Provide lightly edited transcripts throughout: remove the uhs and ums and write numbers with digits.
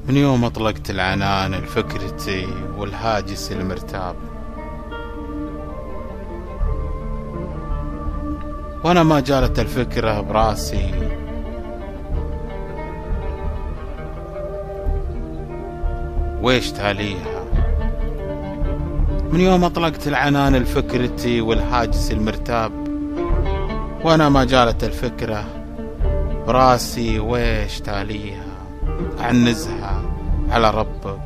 من يوم أطلقت العنان لفكرتي والهاجس المرتاب، وأنا ما جالت الفكرة براسي ويش تاليها. من يوم أطلقت العنان لفكرتي والهاجس المرتاب، وأنا ما جالت الفكرة براسي ويش تاليها. أعنزها على ربك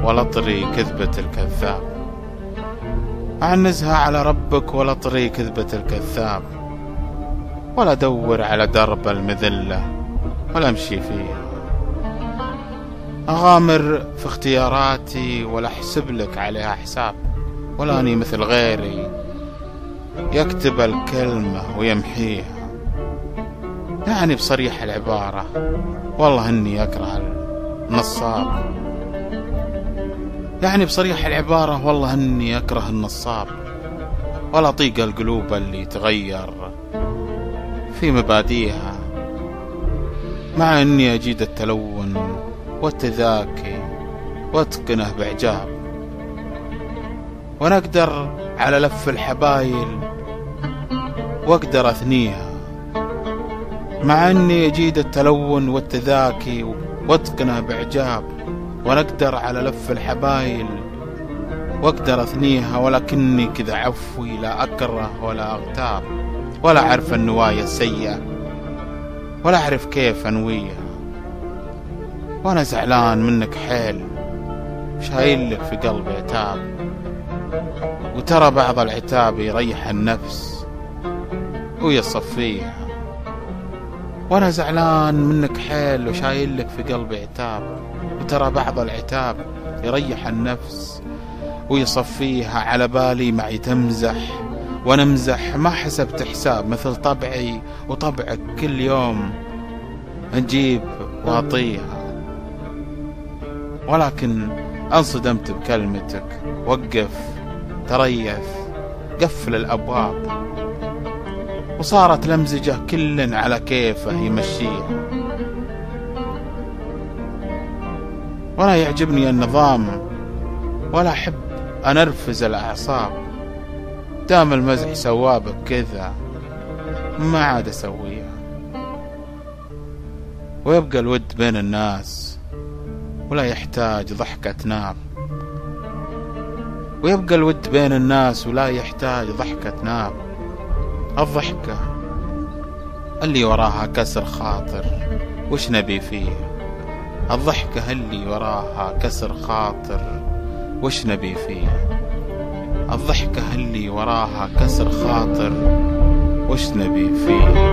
ولا طري كذبة الكذاب، أعنزها على ربك ولا طري كذبة الكذاب، ولا أدور على درب المذلة ولا أمشي فيها. أغامر في اختياراتي ولا أحسب لك عليها حساب، ولا أني مثل غيري يكتب الكلمة ويمحيها. يعني بصريح العبارة والله إني أكره النصاب، يعني بصريح العبارة والله إني أكره النصاب، ولا أطيق القلوب اللي تغير في مباديها. مع إني أجيد التلون والتذاكي واتقنه بإعجاب، وأنا أقدر على لف الحبايل وأقدر أثنيها. مع أني أجيد التلون والتذاكي واتقنه بإعجاب، وأنا أقدر على لف الحبايل وأقدر أثنيها، ولكني كذا عفوي لا أكره ولا أغتاب، ولا أعرف النوايا السيئة ولا أعرف كيف أنويها. وأنا زعلان منك حيل شايل لك في قلبي عتاب، وترى بعض العتاب يريح النفس ويصفيها. وأنا زعلان منك حيل وشايل لك في قلبي عتاب، وترى بعض العتاب يريح النفس ويصفيها. على بالي معي تمزح ونمزح ما حسبت حساب، مثل طبعي وطبعك كل يوم أجيب وأعطيها. ولكن انصدمت بكلمتك، وقف تريث قفل الأبواب، وصارت لمزجة كل على كيفه يمشيها. ولا يعجبني النظام ولا أحب أنرفز الأعصاب، دام المزح سوابك كذا ما عاد أسويها. ويبقى الود بين الناس ولا يحتاج ضحكة ناب، ويبقى الود بين الناس ولا يحتاج ضحكة ناب. الضحكة اللي وراها كسر خاطر وش نبي فيه، الضحكة اللي وراها كسر خاطر وش نبي فيه، الضحكة اللي وراها كسر خاطر وش نبي فيه.